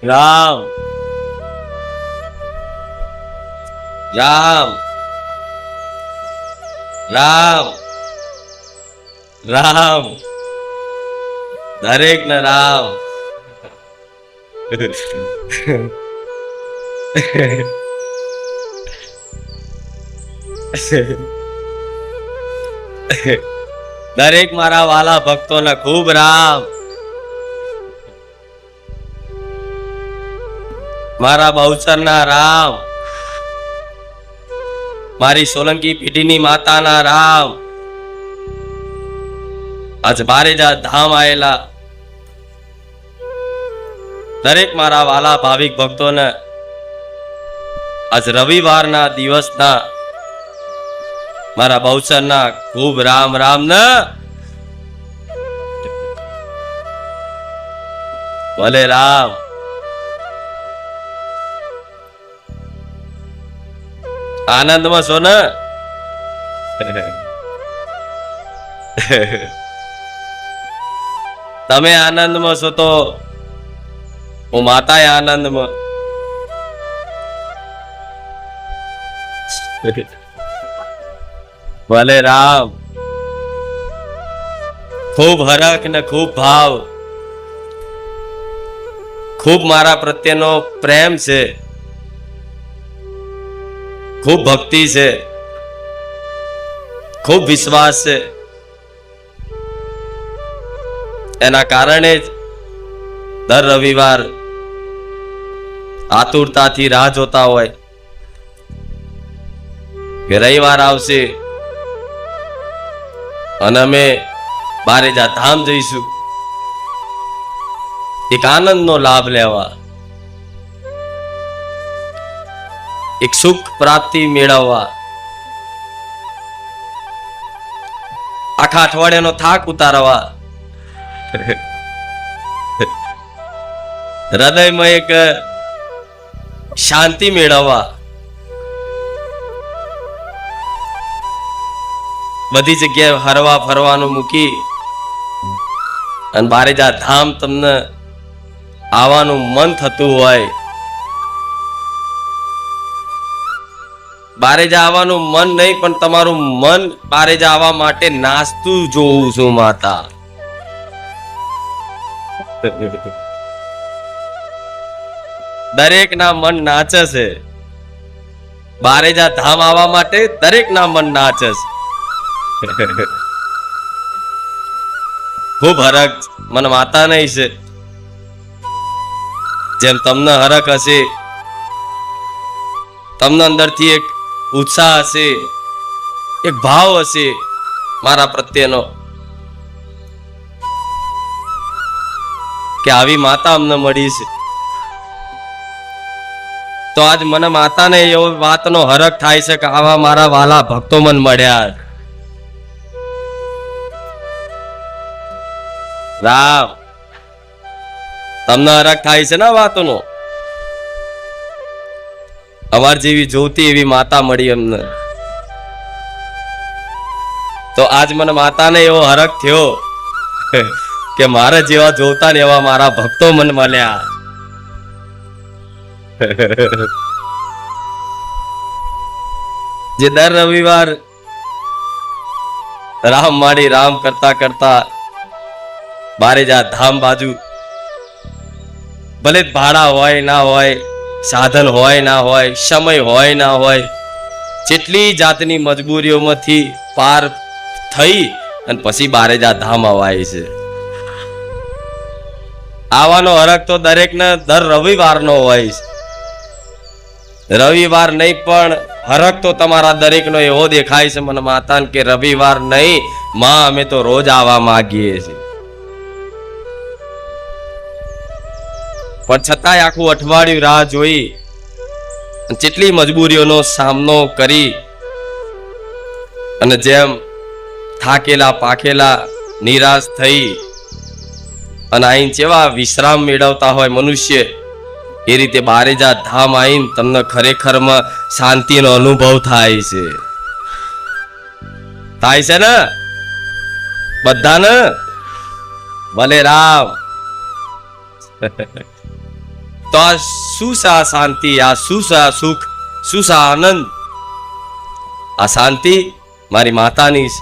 राम राम राम राम दरेक न राम दरेक मारा वाला भक्तों ने खूब राम मारा बहुचर ना राम मारी सोलंकी पीढ़ी माता ना राम आज बारेजा धाम आएला दरेक मारा वाला भाविक भक्तों ने आज रविवार ना दिवस ना मारा बहुचर ना खूब राम राम न बोले राम आनंद में सो न तमे आनंद में सो तो वो माता है आनंद में बोले राम खूब हरख ने खूब भाव खूब मारा प्रत्येनो प्रेम से खूब भक्ति से खूब विश्वास से एना कारणे दर रविवार आतुरता थी राह जोता होय के रविवार आवशे अने अमे बारेजा धाम जईशुं एक आनंद नो लाभ लेवा एक सुख प्राप्ति मेळववा आखा अठवाडियानो थाक उतारवा हृदय में एक शांति मेळववा बधी जग्याए हरवा फरवानुं मूकी अने बारेजा धाम तमने आवानुं मन थतुं होय बारेजा आवानुं मन नहीं पण तमारुं मन बारेजा आवा माटे नाचतुं जोऊं छुं माता दरेक ना मन नाचे छे बारेजा धाम आवा माटे दरेक ना मन नाचे छे खूब हरख मन माता नहीं छे जेम तमने हरख हशे तमने अंदरथी एक उत्साह हशे एक भाव हशे मारा प्रत्येनो के आवी माता अमने मळी छे तो आज मने माता ने एवो वातनो हरख थाय छे के आवा मारा वाला भक्तो मन मळ्या राम तमने हरख थाय छे ना वातनो अमार जेवी जोती एवी माता मळी अमने तो आज मन माता ने एवो हरख थयो के मारा जेवा जोता ने एवा मारा भक्तो मन मळ्या जे दर रविवार राम माड़ी राम करता करता बारेजा धाम बाजू भले भाड़ा होय ना होय સાધન હોય ના હોય, સમય હોય ના હોય, જેટલી જાતની મજબૂરીઓમાંથી પાર થઈ અને પછી બારેજા ધામ અવાય છે. આવવાનો હરખ તો દરેકને દર રવિવારનો હોય છે. રવિવાર નહીં પણ હરખ તો તમારા દરેકનો એવો દેખાય છે મને માતાને કે રવિવાર નહીં માં, અમે તો રોજ આવવા માંગીએ છીએ. પણ છતાંય આખું અઠવાડિયું રાહ જોઈ, જેટલી મજબૂરીઓનો સામનો કરી અને જેમ થાકેલા પાકેલા નિરાશ થઈ અને આઈને જેવા વિશ્રામ મેળવતા હોય મનુષ્ય, એ રીતે બારેજા ધામ આવીને તમને ખરેખરમાં શાંતિનો અનુભવ થાય છે. થાય છે ને બધાને? ભલે રામ. તો આ શું છે આ શાંતિ, આ શું છે આ સુખ, શું છે આ આનંદ? આ શાંતિ મારી માતાની છે,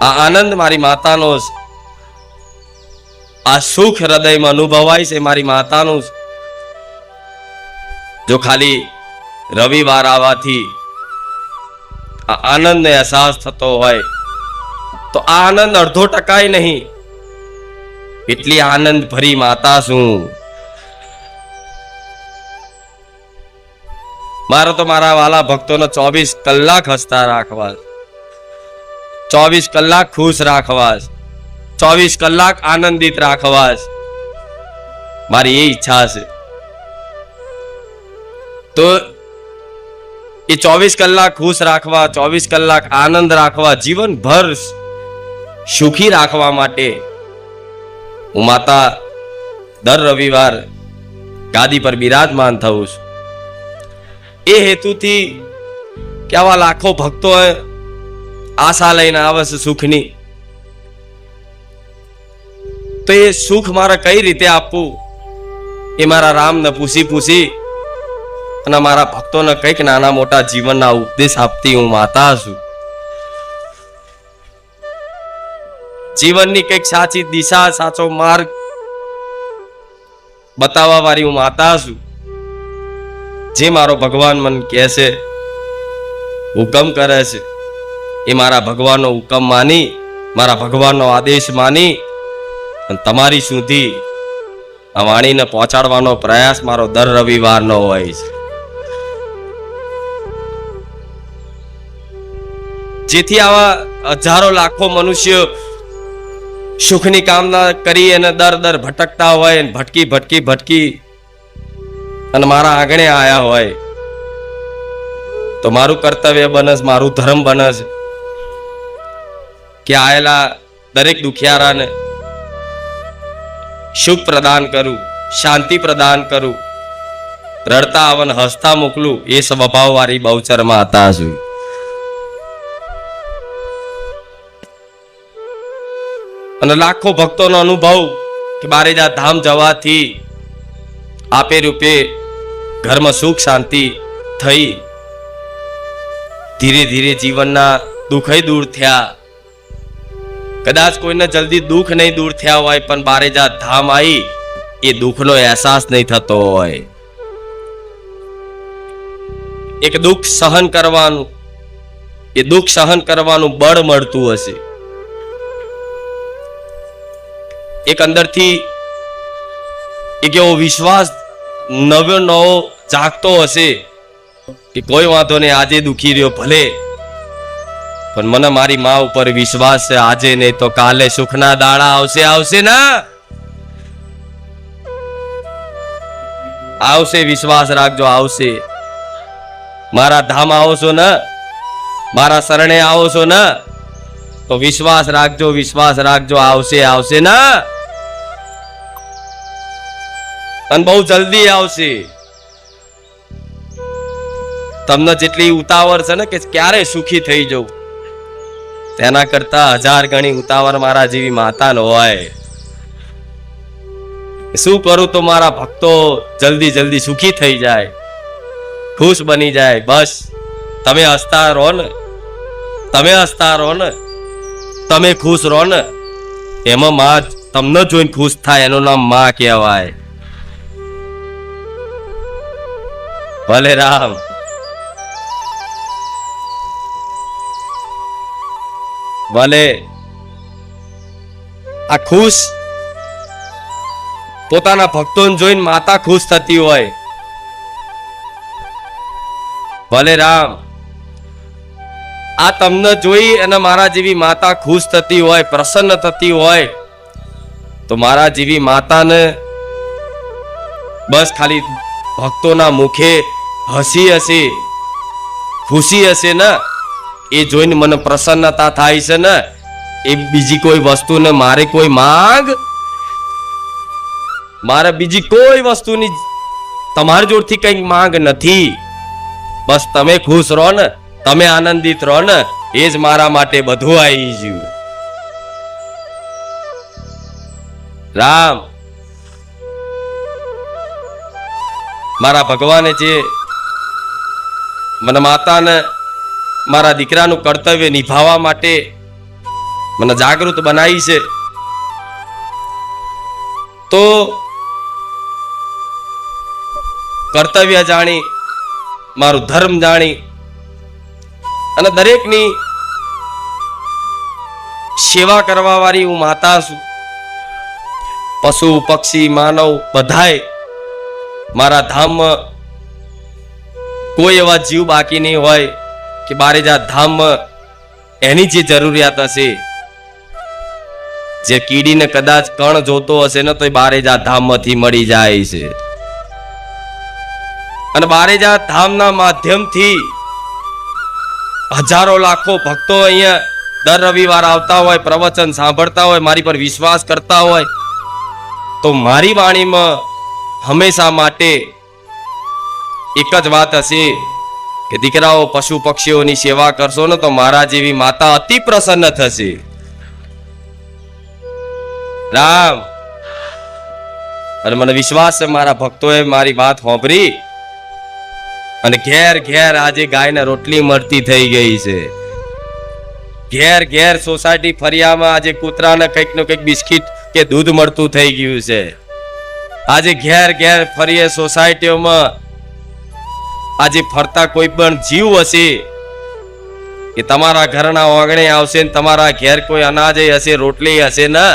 આ આનંદ મારી માતાનો છે, આ સુખ હૃદયમાં અનુભવાય છે મારી માતાનું છે. જો ખાલી રવિવાર આવવાથી આ આનંદનો અહેસાસ થતો હોય તો આ આનંદ અડધો ટકાય નહીં. એટલી આનંદ ભરી માતા છું. મારો તો મારા વાલા ભક્તોને 24 કલાક હસતા રાખવા, 24 કલાક ખુશ રાખવા, 24 કલાક આનંદિત રાખવા મારી એ ઈચ્છા છે. તો એ 24 કલાક ખુશ રાખવા, 24 કલાક આનંદ રાખવા, જીવનભર સુખી રાખવા માટે હું માતા દર રવિવાર ગાદી પર બિરાજમાન થઉં છું. એ હેતુથી કે આવા લાખો ભક્તો આશા લઈને આવે છે સુખની, તો એ સુખ મારે કઈ રીતે આપવું એ મારા રામને પૂછી અને મારા ભક્તોને કંઈક નાના મોટા જીવનના ઉપદેશ આપતી હું માતા છું. જીવનની કંઈક સાચી દિશા, સાચો માર્ગ બતાવવા વાળી હું માતા છું. જે મારો ભગવાન મને કહે છે, હુકમ કરે છે, એ મારા ભગવાનનો હુકમ માની, મારા ભગવાનનો આદેશ માની અને તમારી સુધી આ વાણીને પહોંચાડવાનો પ્રયાસ મારો દર રવિવારનો હોય છે. જેથી આવા હજારો લાખો મનુષ્યો સુખની કામના કરી અને દર ભટકતા હોય, ભટકી અને મારા આંગણે આયા હોય, તો મારું કર્તવ્ય બને છે, મારું ધર્મ બને છે કે આયેલા દરેક દુખિયારાને સુખ પ્રદાન કરું, શાંતિ પ્રદાન કરું, રડતા આવન હસતા મોકલું. એ સ્વભાવ વાળી બહુચર માતા છું. અને લાખો ભક્તોનો અનુભવ કે બારેજા ધામ જવાથી આપે રૂપે ઘરમાં સુખ શાંતિ થઈ, ધીરે ધીરે જીવનના દુઃખ દૂર થયા. કદાચ કોઈને જલ્દી દુઃખ નહીં દૂર થયા હોય, પણ બારેજા ધામ આવી એ દુઃખનો અહેસાસ નહીં થતો હોય. એક દુઃખ સહન કરવાનું, એ દુઃખ સહન કરવાનું બળ મળતું હશે. એક અંદરથી એક એવો વિશ્વાસ નવો જાગતો હશે કે કોઈ વાંધો નહીં, આજે દુખી રહ્યો ભલે, પણ મને મારી મા ઉપર વિશ્વાસ છે, આજે નહીં તો કાલે સુખના દાડા આવશે ના આવશે. વિશ્વાસ રાખજો, આવશે. મારા ધામ આવો છો ને, મારા શરણે આવો છો ને, તો વિશ્વાસ રાખજો, આવશે ના. અને બહુ જલ્દી આવશે. તમને જેટલી ઉતાવળ છે ને કે ક્યારે સુખી થઈ જવું, તેના કરતા 1000 ગણી ઉતાવળ મારા જેવી માતાનો હોય. શું કરું તો મારા ભક્તો જલ્દી સુખી થઈ જાય, ખુશ બની જાય. બસ તમે હસતા રહો ને, તમે ખુશ રહો ને, એમાં માં તમને જોઈને ખુશ થાય, એનું નામ માં કહેવાય. ભલે રામ. ભલે આ ખુશ પોતાના ભક્તોને જોઈને માતા ખુશ થતી હોય. ભલે રામ, આ તમને જોઈ અને મારા જેવી માતા ખુશ થતી હોય, પ્રસન્ન થતી હોય, તો મારા જેવી માતાને બસ ખાલી ભક્તોના મુખે હસી હશે, ખુશી હશે ને, એ જોઈને મને પ્રસન્નતા થાય છે ને. એ બીજી કોઈ વસ્તુને મારે કોઈ માંગ, મારે બીજી કોઈ વસ્તુની તમારી જોડથી કંઈક માંગ નથી. બસ તમે ખુશ રહો ને, તમે આનંદિત રહો ને, એ જ મારા માટે બધું આવી ગયું. રામ, મારા ભગવાને જે મને માતાને મારા દીકરાનું કર્તવ્ય નિભાવવા માટે મને જાગૃત બનાવી છે, તો કર્તવ્ય જાણી, મારું ધર્મ જાણી અને દરેકની સેવા કરવા વાળી હું માતા છું. પશુ પક્ષી માનવ બધાય મારા ધામમાં કોઈ એવા જીવ બાકી નહીં હોય કે બારેજાત ધામમાં એની જે જરૂરિયાત હશે, જે કીડીને કદાચ કણ જોતો હશે ને, તો એ બારેજાત ધામમાંથી મળી જાય છે. અને બારેજાત ધામના માધ્યમથી હજારો લાખો ભક્તો અહીંયા દર રવિવાર આવતા હોય, પ્રવચન સાંભળતા હોય, મારી પર વિશ્વાસ કરતા હોય, તો મારી વાણીમાં હંમેશા માટે એક જ વાત હશે કે દીકરાઓ પશુ પક્ષીઓની સેવા કરશો ને, તો મારા જેવી માતા અતિ પ્રસન્ન થશે. રામ, અને મને વિશ્વાસ છે મારા ભક્તોએ મારી વાત સાંભળી અને ઘેર ઘેર આજે ગાયને રોટલી મળતી થઈ ગઈ છે. ઘેર ઘેર સોસાયટી ફરિયામાં આજે કૂતરાને કંઈક ને કંઈક બિસ્કિટ કે દૂધ મળતું થઈ ગયું છે. આજે ઘેર ઘેર ફરીએ સોસાયટીઓમાં આજે ફરતા કોઈ પણ જીવ હશે કે તમારા ઘરના આંગણે આવશે ને તમારા ઘેર કોઈ અનાજ હશે, રોટલી હશે ને,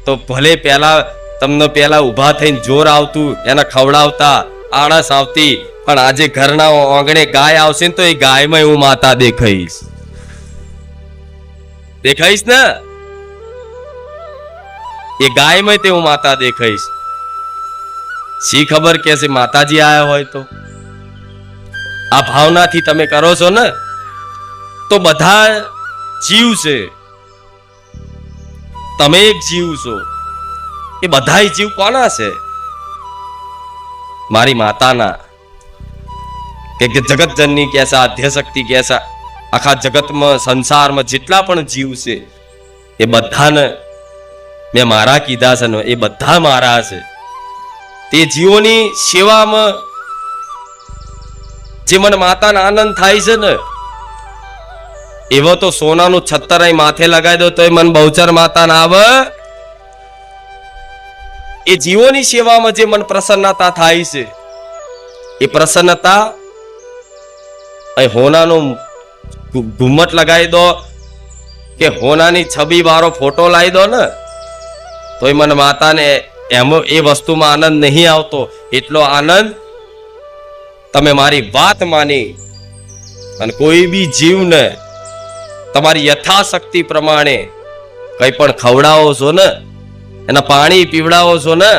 તો ભલે પહેલા તમને પહેલા ઊભા થઈને જોર આવતું એને ખવડાવતા, આળસ આવતી, પણ આજે ઘરના આંગણે ગાય આવશે ને, તો એ ગાયમાં હું માતા દેખાઈશ. દેખાઈશ ને, એ ગાયમાં તે હું માતા દેખાઈશ. શી ખબર કે છે માતાજી આયા હોય તો. આ ભાવનાથી તમે કરો છો ને, તો બધા જીવ છે, તમે એક જીવ છો. એ બધા જીવ કોના છે? મારી માતાના. કે જગત જનની કેસા, આદ્યશક્તિ કેસા, આખા જગતમાં સંસારમાં જેટલા પણ જીવ છે એ બધાને મેં મારા કીધા છે ને, એ બધા મારા છે. તે જીવોની સેવામાં જે મને માતાનો આનંદ થાય છે ને, એવો તો સોનાનું છત્તરાય માથે લગાવી દો તો એ મન બહુચર માતા ના આવે. એ જીવોની સેવામાં જે મન પ્રસન્નતા થાય છે, એ પ્રસન્નતા અહીં હોનાનું ઘુમ્મટ લગાવી દો કે હોનાની છબી વાળો ફોટો લાવી દો ને, તો એ મને માતાને એમાં એ વસ્તુમાં આનંદ નહીં આવતો. એટલો આનંદ તમે મારી વાત માની અને કોઈ બી જીવને તમારી યથાશક્તિ પ્રમાણે કંઈ પણ ખવડાવો છો ને, એના પાણી પીવડાવો છો ને,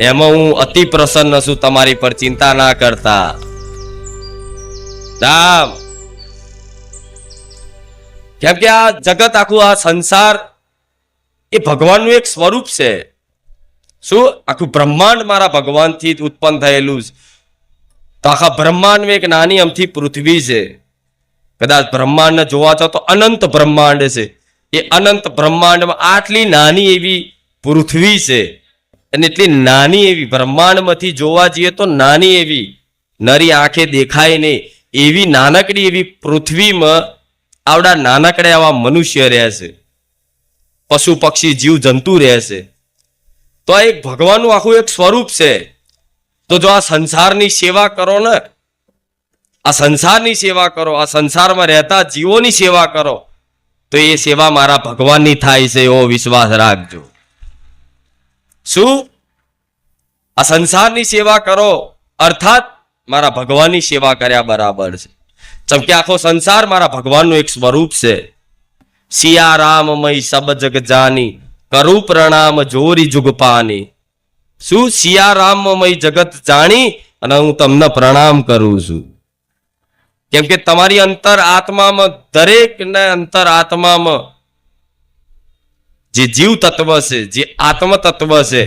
એમાં હું અતિ પ્રસન્ન છું. તમારી પર ચિંતા ના કરતા. રામ, કેમ કે આ જગત આખું, આ સંસાર એ ભગવાનનું એક સ્વરૂપ છે. શું? આખું બ્રહ્માંડ મારા ભગવાનથી ઉત્પન્ન થયેલું છે. તો આખા બ્રહ્માંડમાં એક નાની અમથી પૃથ્વી છે. કદાચ બ્રહ્માંડને જોવા જાવ તો અનંત બ્રહ્માંડ છે. એ અનંત બ્રહ્માંડમાં આટલી નાની એવી પૃથ્વી છે, અને એટલી નાની એવી બ્રહ્માંડમાંથી જોવા જઈએ તો નાની એવી નરી આંખે દેખાય નહીં એવી નાનકડી એવી પૃથ્વીમાં આવડા નાનકડા એવા મનુષ્ય રહે છે, પશુ પક્ષી જીવ જંતુ રહે છે. તો આ એક ભગવાનનું આખું એક સ્વરૂપ છે. તો જો આ સંસારની સેવા કરો ને, આ સંસારની સેવા કરો, આ સંસારમાં રહેતા જીવોની સેવા કરો, તો એ સેવા મારા ભગવાનની થાય છે એવો વિશ્વાસ રાખજો. શું? આ સંસારની સેવા કરો અર્થાત મારા ભગવાનની સેવા કર્યા બરાબર છે. જેમ કે આખો સંસાર મારા ભગવાનનું એક સ્વરૂપ છે. સિયા રામમય સબ જગ જાની, કરું પ્રણામ જોરી જુગ પાની. શું? સિયા રામમય જગત જાણી અને હું તમને પ્રણામ કરું છું. કેમ કે તમારી અંતર આત્મામાં, દરેકને અંતર આત્મામાં જે જીવ તત્વ છે, જે આત્મ તત્વ છે,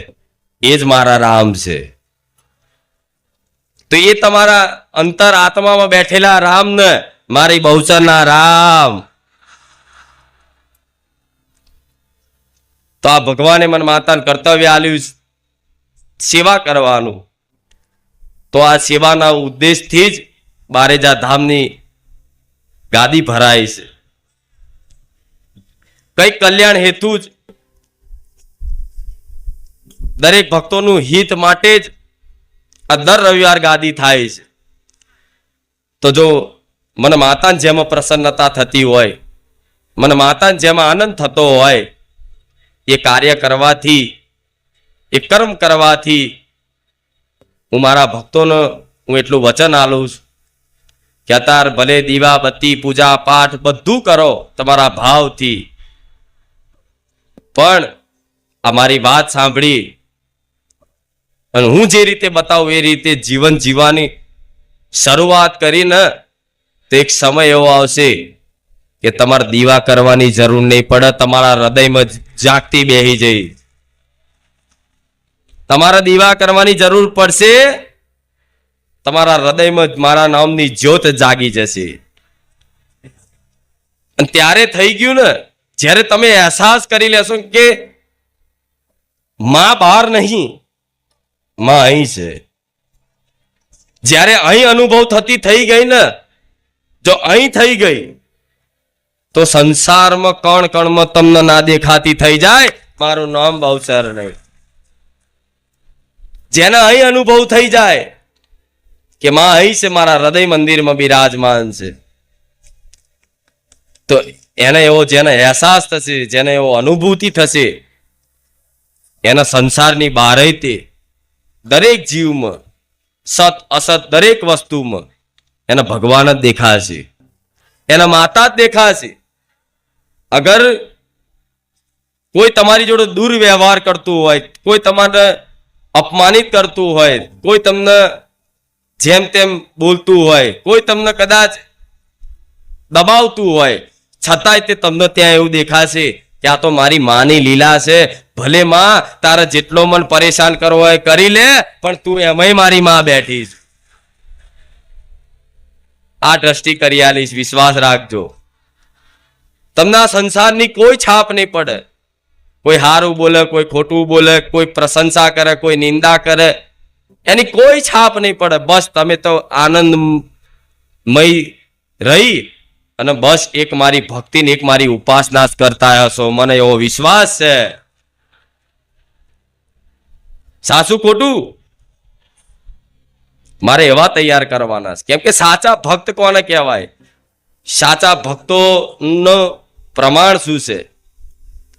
એ જ મારા રામ છે. તો એ તમારા અંતર આત્મામાં બેઠેલા રામને મારી બહુચરના રામ. તો આ ભગવાને મને માતાને કર્તવ્ય આલ્યું સેવા કરવાનું. તો આ સેવાના ઉદ્દેશથી જ બારેજા ધામની ગાદી ભરાય છે. કઈ કલ્યાણ હેતુ જ, દરેક ભક્તોનું હિત માટે જ આ દર રવિવાર ગાદી થાય છે. તો જો મને માતાને જેમાં પ્રસન્નતા થતી હોય, મને માતાને જેમાં આનંદ થતો હોય, એ કાર્ય કરવાથી, એ કર્મ કરવાથી હું મારા ભક્તોને હું એટલું વચન આલું છું કે અત્યારે ભલે દીવા બત્તી પૂજા પાઠ બધું કરો તમારા ભાવથી, પણ આ મારી વાત સાંભળી અને હું જે રીતે બતાવું એ રીતે જીવન જીવવાની શરૂઆત કરીને તો એક સમય એવો આવશે કે તમારે દીવા કરવાની જરૂર નહીં પડે. તમારા હૃદયમાં જાગતી બેહી જઈ. તમારે દીવા કરવાની જરૂર પડશે, તમારા હૃદયમાં મારા નામની જ્યોત જાગી જશે. અને ત્યારે થઈ ગયું ને, જ્યારે તમે અહેસાસ કરી લેશો કે માં બહાર નહીં, માં અહીં છે. જ્યારે અહીં અનુભવ થતી થઈ ગઈ ને, જો અહીં થઈ ગઈ તો સંસારમાં કણ કણમાં તમને ના દેખાતી થઈ જાય, મારું નામ બહુચર નહીં. જેને અહીં અનુભવ થઈ જાય કે માં અહીં છે, મારા હૃદય મંદિરમાં બિરાજમાન છે, તો એને એવો જેને અહેસાસ થશે, જેને એવો અનુભૂતિ થશે, એના સંસારની બહાર તે દરેક જીવમાં, સત અસત દરેક વસ્તુમાં એના ભગવાન જ દેખાશે, એના માતા જ દેખાશે. અગર કોઈ તમારી જોડે દુર્વ્યવહાર કરતું હોય, કોઈ તમારે અપમાનિત કરતું હોય, કોઈ તમને જેમ તેમ બોલતું હોય, કોઈ તમને કદાચ દબાવતું હોય, છતાંય તે તમને ત્યાં એવું દેખાશે કે આ તો મારી માની લીલા છે. ભલે માં તારે જેટલો મન પરેશાન કરવો હોય કરી લે, પણ તું એમાંય મારી માં બેઠી છે. આ દ્રષ્ટિ કરી આલીશ, વિશ્વાસ રાખજો. તમને આ સંસારની કોઈ છાપ નહીં પડે. કોઈ સારું બોલે, કોઈ ખોટું બોલે, કોઈ પ્રશંસા કરે, કોઈ નિંદા કરે, એની કોઈ છાપ નહીં પડે. બસ તમે તો આનંદમય રહી અને બસ એક મારી ભક્તિ ને એક મારી ઉપાસના જ કરતા હશો. મને એવો વિશ્વાસ છે. સાચું ખોટું મારે એવા તૈયાર કરવાના છે. કેમ કે સાચા ભક્ત કોને કહેવાય? સાચા ભક્તોનો પ્રમાણ શું છે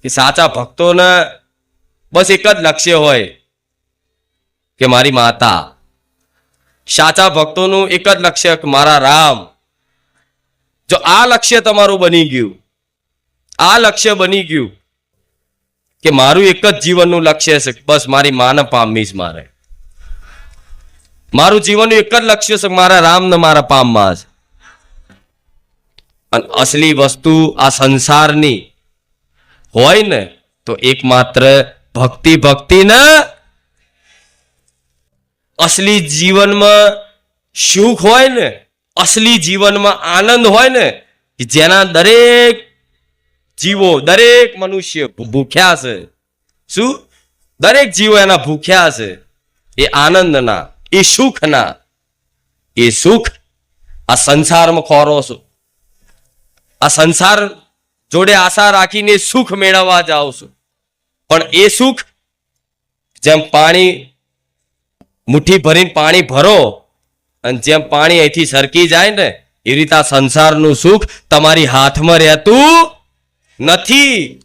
કે સાચા ભક્તોને બસ એક જ લક્ષ્ય હોય કે મારી માતા. સાચા ભક્તોનું એક જ લક્ષ્ય કે મારા રામ. જો આ લક્ષ્ય તમારું બની ગયું, આ લક્ષ્ય બની ગયું કે મારું એક જ જીવનનું લક્ષ્ય છે, બસ મારી માને પામીશ. મારું જીવનનું એક જ લક્ષ્ય છે, મારા રામને મારા પામવા છે. અને અસલી વસ્તુ આ સંસારની હોય ને તો એકમાત્ર ભક્તિ ને અસલી જીવનમાં સુખ હોય ને, અસલી જીવનમાં આનંદ હોય ને, કે જેના દરેક જીવો, દરેક મનુષ્ય ભૂખ્યા છે. શું? દરેક જીવો એના ભૂખ્યા છે. એ આનંદના, એ સુખના. એ સુખ આ સંસારમાં ખોરો છો. આ સંસાર જોડે આશા રાખીને સુખ મેળવવા જાઓ છો, પણ એ સુખ જેમ પાણી મુઠ્ઠી ભરીને પાણી ભરો અને જેમ પાણી અહીંથી સરકી જાય ને એ રીતે આ સંસારનું સુખ તમારી હાથમાં રહેતું નથી.